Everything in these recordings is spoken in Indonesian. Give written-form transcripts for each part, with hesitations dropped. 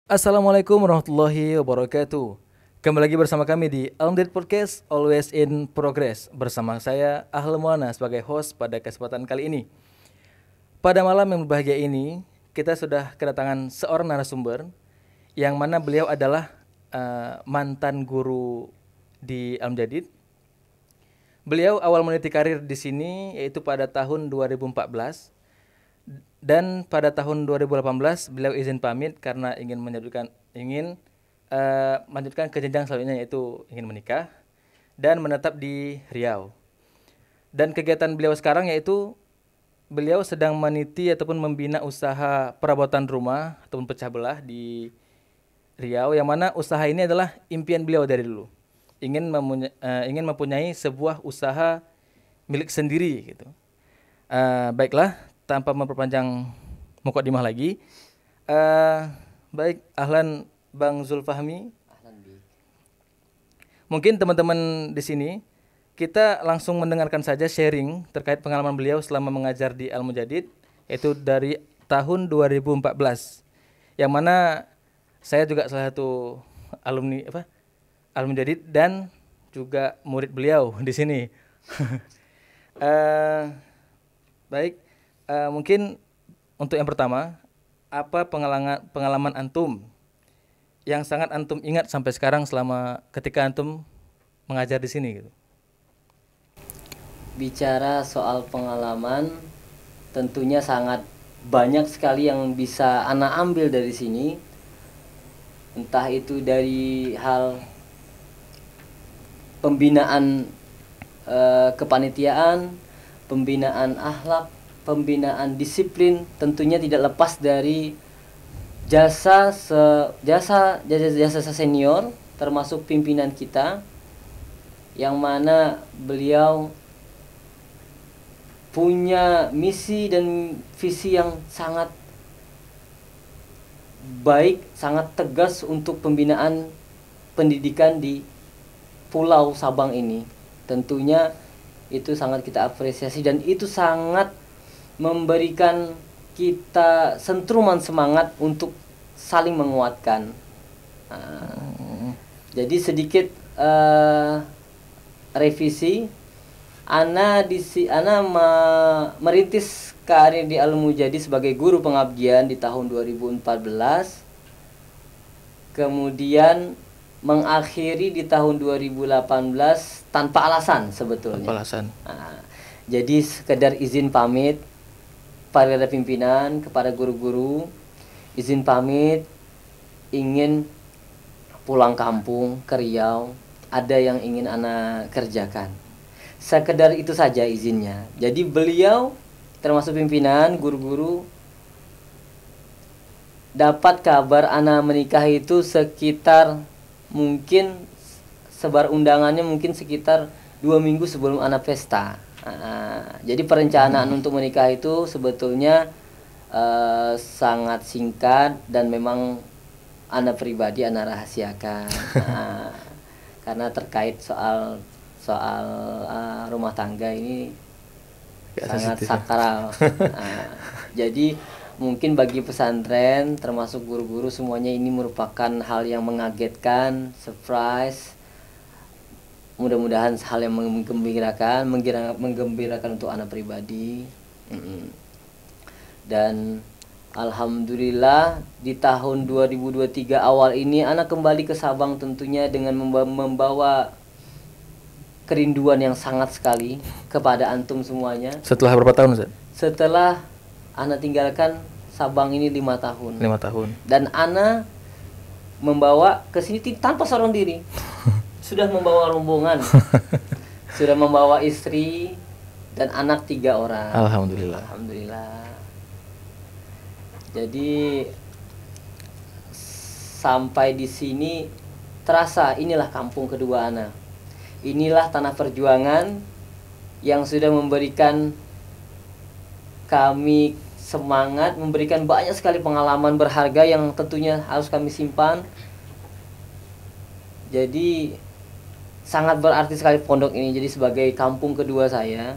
Assalamualaikum warahmatullahi wabarakatuh. Kembali lagi bersama kami di Almdit Podcast Always in Progress. Bersama saya Ahl Muana sebagai host pada kesempatan kali ini. Pada malam yang berbahagia ini, kita sudah kedatangan seorang narasumber yang mana beliau adalah mantan guru di Al-Mujadid. Beliau awal meniti karir di sini yaitu pada tahun 2014. Dan pada tahun 2018 beliau izin pamit karena melanjutkan ke jenjang selanjutnya, yaitu ingin menikah dan menetap di Riau. Dan kegiatan beliau sekarang yaitu beliau sedang meniti ataupun membina usaha perabotan rumah ataupun pecah belah di Riau, yang mana usaha ini adalah impian beliau dari dulu. Ingin mempunyai sebuah usaha milik sendiri gitu. Baiklah, tanpa memperpanjang mukadimah lagi, baik, ahlan Bang Zulfahmi. Ahlan Bi. Mungkin teman-teman di sini kita langsung mendengarkan saja sharing terkait pengalaman beliau selama mengajar di Al-Mujadid, yaitu dari tahun 2014. Yang mana saya juga salah satu alumni Al-Mujadid dan juga murid beliau di sini. Baik, mungkin untuk yang pertama, apa pengalaman antum yang sangat antum ingat sampai sekarang selama ketika antum mengajar di sini gitu? Bicara soal pengalaman, tentunya sangat banyak sekali yang bisa Ana ambil dari sini. Entah itu dari hal pembinaan kepanitiaan, pembinaan akhlak, pembinaan disiplin, tentunya tidak lepas dari jasa senior, termasuk pimpinan kita, yang mana beliau punya misi dan visi yang sangat baik, sangat tegas untuk pembinaan pendidikan di Pulau Sabang ini. Tentunya itu sangat kita apresiasi dan itu sangat memberikan kita sentruman semangat untuk saling menguatkan. Jadi sedikit revisi, Ana merintis karir di Al-Mujadid sebagai guru pengabdian di tahun 2014. Kemudian mengakhiri di tahun 2018 tanpa alasan sebetulnya. Tanpa alasan. Jadi sekedar izin pamit pada pimpinan kepada guru-guru, izin pamit ingin pulang kampung ke Riau, ada yang ingin Ana kerjakan. Sekedar itu saja izinnya. Jadi beliau termasuk pimpinan, guru-guru dapat kabar Ana menikah itu sekitar mungkin sebar undangannya mungkin sekitar 2 minggu sebelum Ana pesta. Jadi perencanaan untuk menikah itu sebetulnya sangat singkat dan memang Ana pribadi Ana rahasiakan. Karena terkait soal rumah tangga ini sangat sakral. Jadi mungkin bagi pesantren termasuk guru-guru semuanya ini merupakan hal yang mengagetkan, surprise. Mudah-mudahan hal yang menggembirakan untuk anak pribadi. Dan alhamdulillah di tahun 2023 awal ini anak kembali ke Sabang tentunya dengan membawa kerinduan yang sangat sekali kepada antum semuanya. Setelah berapa tahun, Ustaz? Setelah Ana tinggalkan Sabang ini 5 tahun. 5 tahun. Dan Ana membawa ke sini tanpa seorang diri. Sudah membawa rombongan. Sudah membawa istri dan anak 3 orang. Alhamdulillah. Alhamdulillah. Jadi sampai di sini terasa inilah kampung kedua Ana. Inilah tanah perjuangan yang sudah memberikan kami semangat, memberikan banyak sekali pengalaman berharga yang tentunya harus kami simpan. Jadi sangat berarti sekali pondok ini jadi sebagai kampung kedua saya.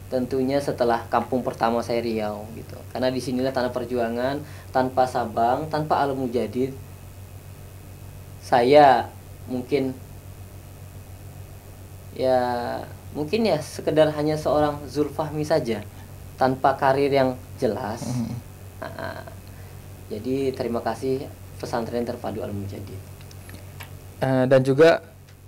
Tentunya setelah kampung pertama saya Riau gitu. Karena disinilah tanah perjuangan, tanpa Sabang, tanpa Al-Mujadid saya mungkin ya sekedar hanya seorang Zulfahmi saja tanpa karir yang jelas. Nah, jadi terima kasih Pesantren Terpadu Al-Mujadid. Dan juga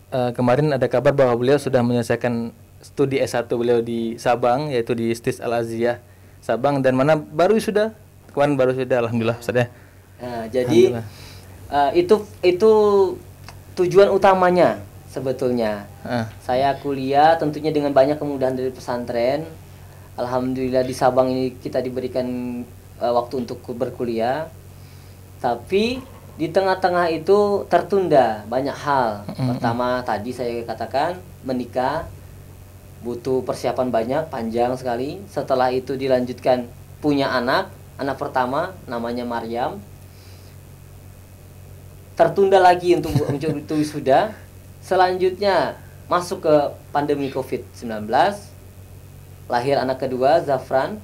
kemarin ada kabar bahwa beliau sudah menyelesaikan studi S1 beliau di Sabang, yaitu di STIS Al-Aziyah Sabang, dan mana baru sudah kemarin baru sudah, alhamdulillah Ustaz ya. Jadi itu tujuan utamanya sebetulnya. Saya kuliah tentunya dengan banyak kemudahan dari pesantren. Alhamdulillah di Sabang ini kita diberikan waktu untuk berkuliah. Tapi di tengah-tengah itu tertunda banyak hal. Pertama tadi saya katakan menikah butuh persiapan banyak, panjang sekali. Setelah itu dilanjutkan punya anak pertama namanya Maryam. Tertunda lagi untuk wisuda. Selanjutnya masuk ke pandemi COVID-19. Lahir anak kedua Zafran.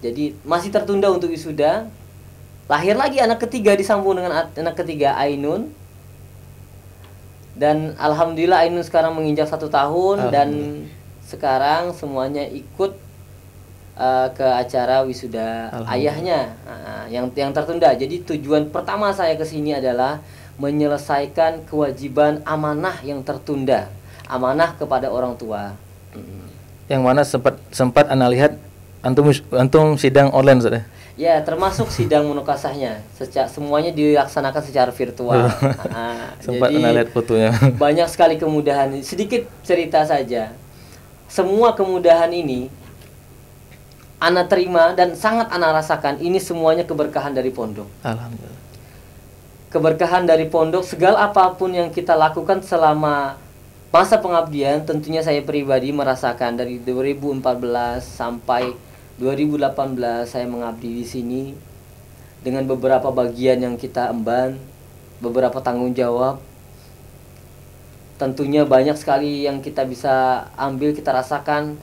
Jadi masih tertunda untuk wisuda. Lahir lagi anak ketiga, disambung dengan anak ketiga Ainun. Dan alhamdulillah Ainun sekarang menginjak 1 tahun dan sekarang semuanya ikut ke acara wisuda ayahnya yang tertunda. Jadi tujuan pertama saya ke sini adalah menyelesaikan kewajiban amanah yang tertunda, amanah kepada orang tua. Yang mana sempat Ana lihat antum sidang online Ustaz ya? Ya, termasuk sidang munakasahnya. Semuanya dilaksanakan secara virtual. Sempat jadi, lihat fotonya. Banyak sekali kemudahan. Sedikit cerita saja. Semua kemudahan ini Ana terima dan sangat Ana rasakan. Ini semuanya keberkahan dari pondok. Alhamdulillah. Keberkahan dari pondok, segala apapun yang kita lakukan selama masa pengabdian, tentunya saya pribadi merasakan dari 2014 sampai 2018 saya mengabdi di sini dengan beberapa bagian yang kita emban, beberapa tanggung jawab. Tentunya banyak sekali yang kita bisa ambil, kita rasakan.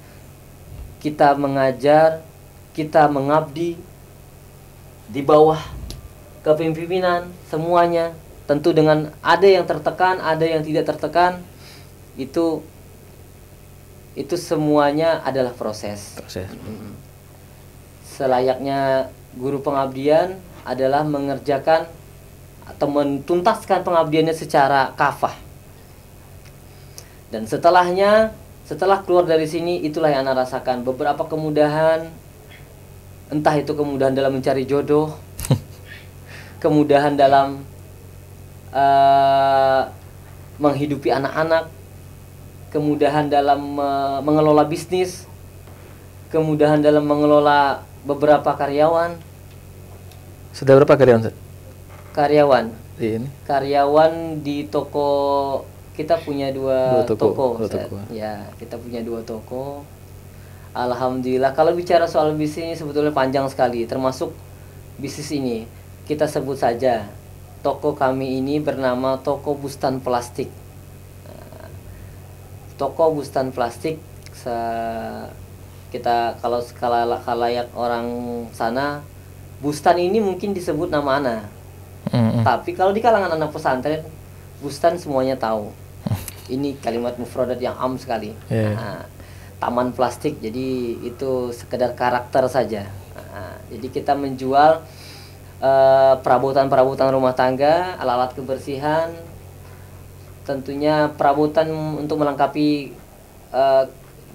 Kita mengajar, kita mengabdi di bawah kepemimpinan semuanya. Tentu dengan ada yang tertekan, ada yang tidak tertekan. Itu semuanya adalah proses. Selayaknya guru pengabdian adalah mengerjakan atau mentuntaskan pengabdiannya secara kafah. Dan setelah keluar dari sini, itulah yang Ana rasakan beberapa kemudahan. Entah itu kemudahan dalam mencari jodoh, kemudahan dalam menghidupi anak-anak, kemudahan dalam mengelola bisnis, kemudahan dalam mengelola beberapa karyawan. Sudah berapa karyawan, Ustaz? Karyawan. Ini. Karyawan di toko kita punya dua toko. Ya, kita punya 2 toko. Alhamdulillah. Kalau bicara soal bisnis sebetulnya panjang sekali, termasuk bisnis ini. Kita sebut saja toko kami ini bernama Toko Bustan Plastik. Toko Bustan Plastik kita kalau khalayak orang sana, bustan ini mungkin disebut nama Ana. Tapi kalau di kalangan anak pesantren, bustan semuanya tahu. Ini kalimat mufradat yang am sekali. Taman plastik, jadi itu sekedar karakter saja. Jadi kita menjual perabotan-perabotan rumah tangga, alat-alat kebersihan, tentunya perabotan untuk melengkapi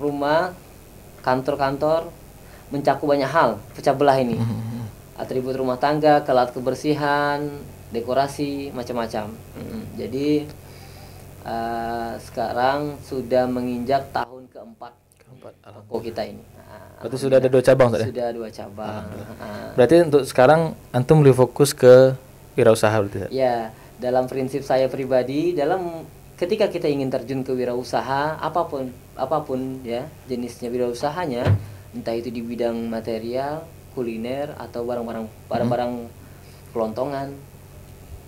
rumah, kantor-kantor, mencakup banyak hal, pecah belah ini. Atribut rumah tangga, alat kebersihan, dekorasi, macam-macam. Jadi sekarang sudah menginjak tahun keempat toko kita ini. Berarti sudah ada 2 cabang, Ustaz? Sudah 2 cabang. Berarti untuk sekarang antum lebih fokus ke wirausaha berarti? Ya, dalam prinsip saya pribadi, ketika kita ingin terjun ke wirausaha apapun ya jenisnya wirausahanya, entah itu di bidang material, kuliner atau barang-barang kelontongan,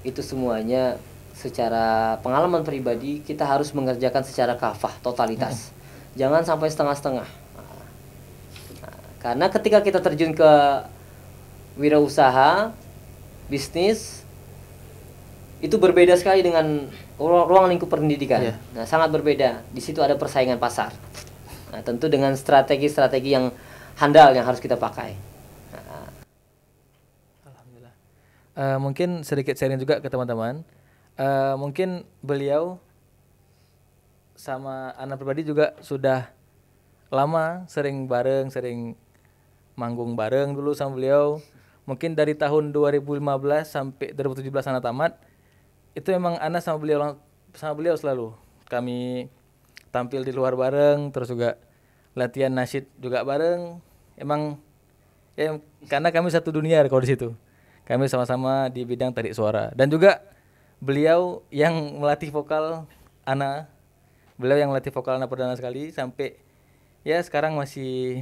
itu semuanya secara pengalaman pribadi kita harus mengerjakan secara kafah, totalitas. Jangan sampai setengah-setengah. Karena ketika kita terjun ke wirausaha, bisnis, itu berbeda sekali dengan ruang lingkup pendidikan. Iya. Nah, sangat berbeda. Di situ ada persaingan pasar. Nah, tentu dengan strategi-strategi yang handal yang harus kita pakai. Nah, Alhamdulillah. Mungkin sedikit sharing juga ke teman-teman. Mungkin beliau sama anak pribadi juga sudah lama sering bareng, sering manggung bareng dulu sama beliau. Mungkin dari tahun 2015 sampai 2017 anak tamat, itu memang Ana sama beliau selalu. Kami tampil di luar bareng, terus juga latihan nasyid juga bareng. Emang ya karena kami satu dunia kalau di situ. Kami sama-sama di bidang tarik suara dan juga beliau yang melatih vokal Ana. Beliau yang melatih vokal Ana perdana sekali sampai ya sekarang masih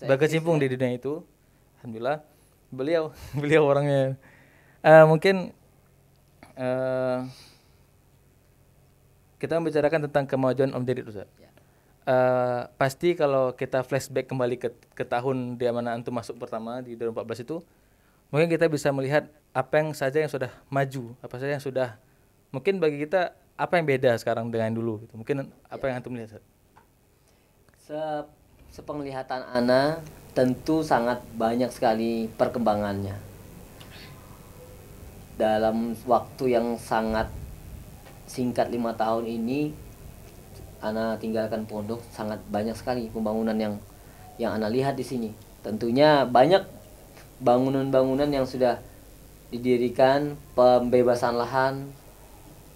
berkecimpung di dunia itu. Alhamdulillah. Beliau beliau orangnya mungkin kita membicarakan tentang kemajuan Om Deddy Ustaz. Pasti kalau kita flashback kembali ke tahun di mana antum masuk pertama di 2014 itu, mungkin kita bisa melihat apa yang saja yang sudah maju, apa saja yang sudah mungkin bagi kita apa yang beda sekarang dengan dulu gitu. Mungkin apa yang antum lihat? Sepenglihatan Ana tentu sangat banyak sekali perkembangannya. Dalam waktu yang sangat singkat 5 tahun ini, Ana tinggalkan pondok, sangat banyak sekali pembangunan yang Ana lihat di sini. Tentunya banyak bangunan-bangunan yang sudah didirikan, pembebasan lahan.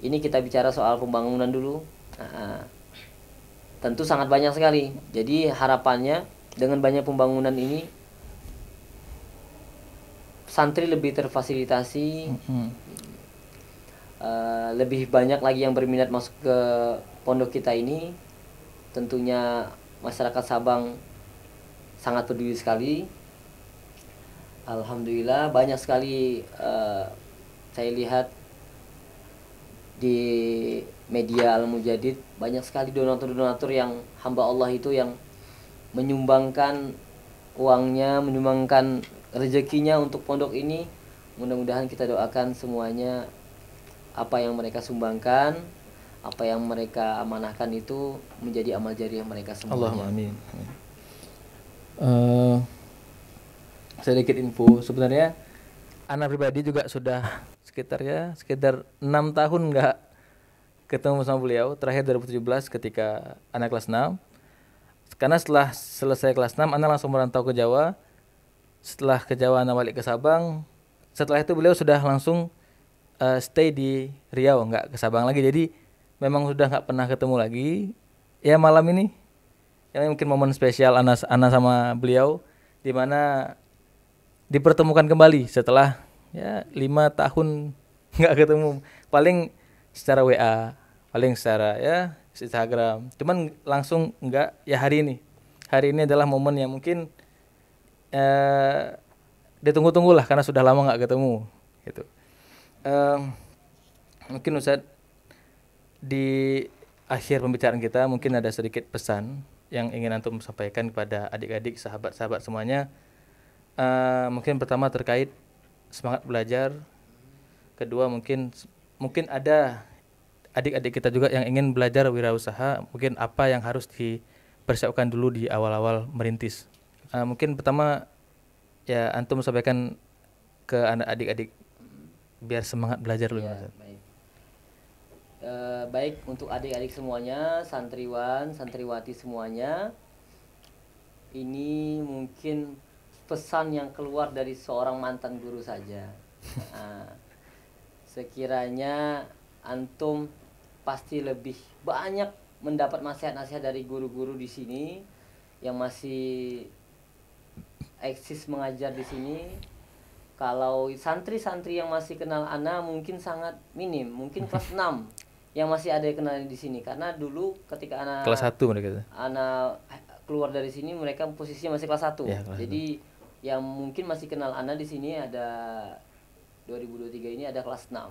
Ini kita bicara soal pembangunan dulu. Nah, tentu sangat banyak sekali. Jadi harapannya dengan banyak pembangunan ini, santri lebih terfasilitasi, lebih banyak lagi yang berminat masuk ke pondok kita ini. Tentunya masyarakat Sabang sangat peduli sekali. Alhamdulillah banyak sekali saya lihat di media Al-Mujadid, banyak sekali donatur-donatur yang hamba Allah itu yang menyumbangkan uangnya, menyumbangkan rezekinya untuk pondok ini. Mudah-mudahan kita doakan semuanya apa yang mereka sumbangkan, apa yang mereka amanahkan itu menjadi amal jariah mereka semuanya. Allahumma amin. Sedikit info, sebenarnya anak pribadi juga sudah sekitar 6 tahun nggak ketemu sama beliau. Terakhir 2017 ketika anak kelas 6. Karena setelah selesai kelas 6 anak langsung merantau ke Jawa. Setelah ke Jawa anak balik ke Sabang. Setelah itu beliau sudah langsung stay di Riau, nggak ke Sabang lagi. Jadi memang sudah nggak pernah ketemu lagi. Ya malam ini ya mungkin momen spesial Ana sama beliau di mana dipertemukan kembali setelah ya 5 tahun nggak ketemu. Paling secara WA, paling secara ya Instagram. Cuman langsung nggak ya hari ini. Hari ini adalah momen yang mungkin ditunggu-tunggu lah karena sudah lama nggak ketemu gitu. Mungkin Ustadz di akhir pembicaraan kita mungkin ada sedikit pesan yang ingin antum sampaikan kepada adik-adik, sahabat-sahabat semuanya. Mungkin pertama terkait semangat belajar. Kedua mungkin ada adik-adik kita juga yang ingin belajar wirausaha. Mungkin apa yang harus dipersiapkan dulu di awal-awal merintis. Mungkin pertama ya antum sampaikan ke anak adik-adik biar semangat belajar dulu. Ya, baik. Baik untuk adik-adik semuanya, santriwan, santriwati semuanya. Ini mungkin pesan yang keluar dari seorang mantan guru saja. Sekiranya antum pasti lebih banyak mendapat nasihat-nasihat dari guru-guru di sini yang masih eksis mengajar di sini. Kalau santri-santri yang masih kenal Ana mungkin sangat minim, mungkin kelas 6 yang masih ada yang kenal di sini. Karena dulu ketika Ana kelas 1 mereka. Ana keluar dari sini mereka posisinya masih kelas 1. Ya, kelas Jadi yang mungkin masih kenal Ana di sini ada 2023 ini ada kelas 6.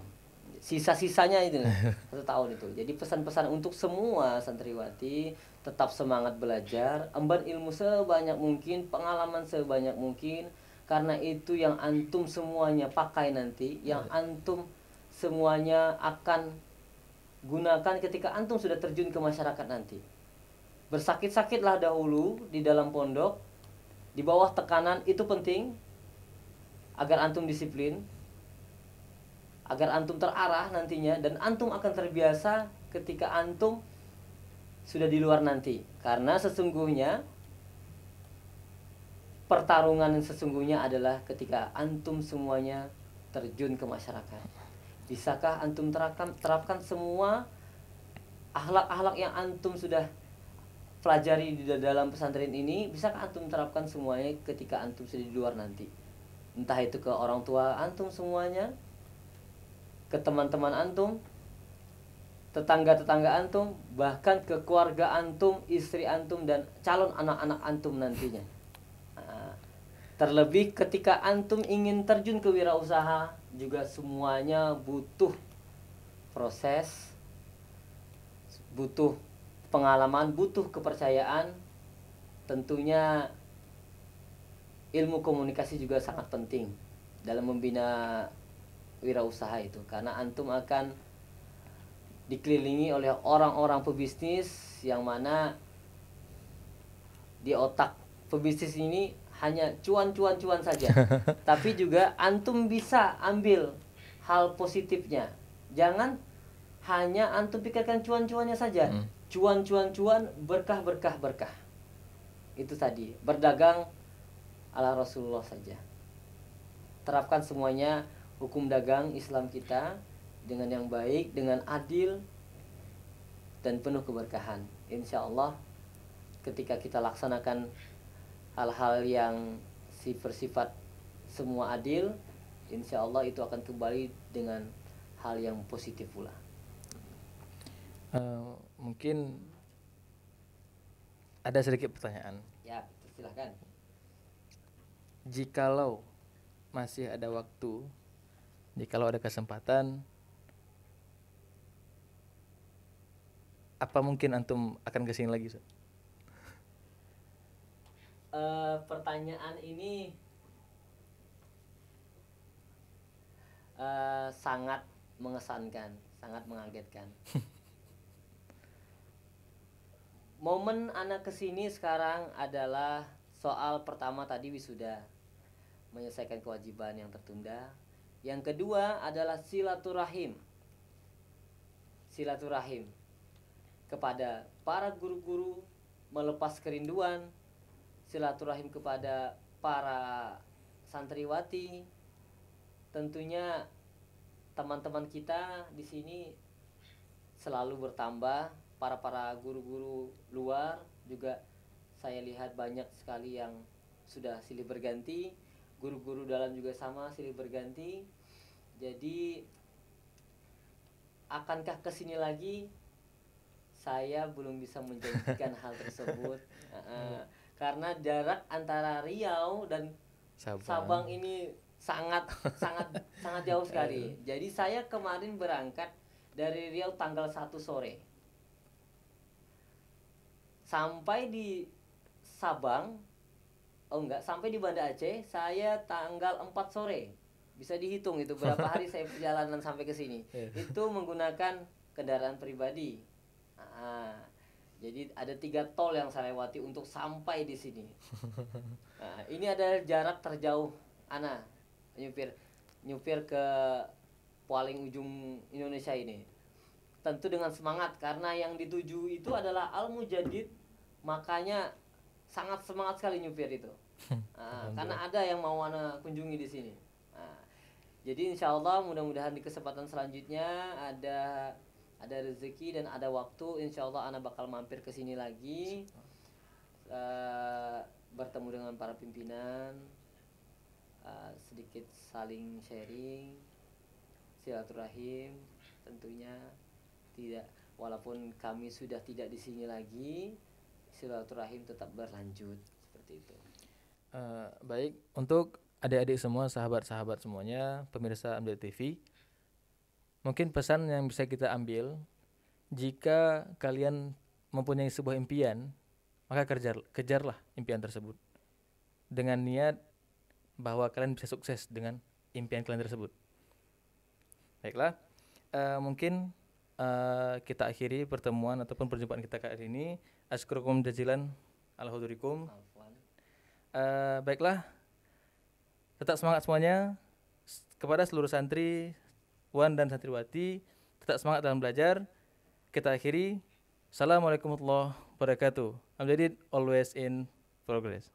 Sisa-sisanya itu 1 tahun itu. Jadi pesan-pesan untuk semua santriwati, tetap semangat belajar, emban ilmu sebanyak mungkin, pengalaman sebanyak mungkin, karena itu yang antum semuanya pakai nanti, yang antum semuanya akan gunakan ketika antum sudah terjun ke masyarakat nanti. Bersakit-sakitlah dahulu di dalam pondok, di bawah tekanan, itu penting agar antum disiplin, agar antum terarah nantinya, dan antum akan terbiasa ketika antum sudah di luar nanti. Karena sesungguhnya pertarungan yang sesungguhnya adalah ketika antum semuanya terjun ke masyarakat. Bisakah antum terapkan semua akhlak-akhlak yang antum sudah pelajari di dalam pesantren ini? Bisakah antum terapkan semuanya ketika antum sudah di luar nanti? Entah itu ke orang tua antum semuanya, ke teman-teman antum, tetangga-tetangga antum, bahkan ke keluarga antum, istri antum, dan calon anak-anak antum nantinya. Terlebih ketika antum ingin terjun ke wirausaha, juga semuanya butuh proses, butuh pengalaman, butuh kepercayaan. Tentunya ilmu komunikasi juga sangat penting dalam membina wirausaha itu, karena antum akan dikelilingi oleh orang-orang pebisnis yang mana di otak pebisnis ini hanya cuan saja. Tapi juga antum bisa ambil hal positifnya. Jangan hanya antum pikirkan cuan-cuannya saja. Cuan, berkah. Itu tadi, berdagang ala Rasulullah saja. Terapkan semuanya hukum dagang Islam kita dengan yang baik, dengan adil, dan penuh keberkahan. Insya Allah ketika kita laksanakan hal-hal yang bersifat semua adil, insya Allah itu akan kembali dengan hal yang positif pula. Mungkin ada sedikit pertanyaan. Ya, silahkan. Jikalau masih ada waktu, jikalau ada kesempatan, apa mungkin antum akan kesini lagi, Ustaz? Pertanyaan ini sangat mengesankan, sangat mengagetkan. Momen anak kesini sekarang adalah soal pertama tadi wisuda, menyelesaikan kewajiban yang tertunda. Yang kedua adalah silaturahim kepada para guru-guru, melepas kerinduan, silaturahim kepada para santriwati. Tentunya teman-teman kita di sini selalu bertambah, para guru-guru luar juga saya lihat banyak sekali yang sudah silih berganti, guru-guru dalam juga sama silih berganti. Jadi akankah kesini lagi? Saya belum bisa menjanjikan hal tersebut. Karena jarak antara Riau dan Sabang ini sangat jauh sekali. Jadi saya kemarin berangkat dari Riau tanggal 1 sore. Sampai di Sabang, sampai di Banda Aceh saya tanggal 4 sore. Bisa dihitung itu berapa hari saya perjalanan sampai ke sini. Itu menggunakan kendaraan pribadi. Jadi ada 3 tol yang saya lewati untuk sampai di sini. Ini adalah jarak terjauh ana nyupir ke paling ujung Indonesia ini. Tentu dengan semangat karena yang dituju itu adalah Al-Mujadid, makanya sangat semangat sekali nyupir itu. Karena ada yang mau ana kunjungi di sini. Jadi insya Allah mudah-mudahan di kesempatan selanjutnya ada rezeki dan ada waktu, insya Allah ana bakal mampir ke sini lagi, bertemu dengan para pimpinan, sedikit saling sharing, silaturahim. Tentunya tidak, walaupun kami sudah tidak di sini lagi, silaturahim tetap berlanjut seperti itu. Baik, untuk adik-adik semua, sahabat-sahabat semuanya, pemirsa Amdal TV, mungkin pesan yang bisa kita ambil, jika kalian mempunyai sebuah impian, maka kejarlah impian tersebut dengan niat bahwa kalian bisa sukses dengan impian kalian tersebut. Baiklah, mungkin kita akhiri pertemuan ataupun perjumpaan kita kali ini. Asykurukum jazilan ala hudurikum. Baiklah, tetap semangat semuanya. Kepada seluruh santri Wan dan santriwati, tetap semangat dalam belajar. Kita akhiri. Assalamualaikum warahmatullahi wabarakatuh. I'm Jadid, always in progress.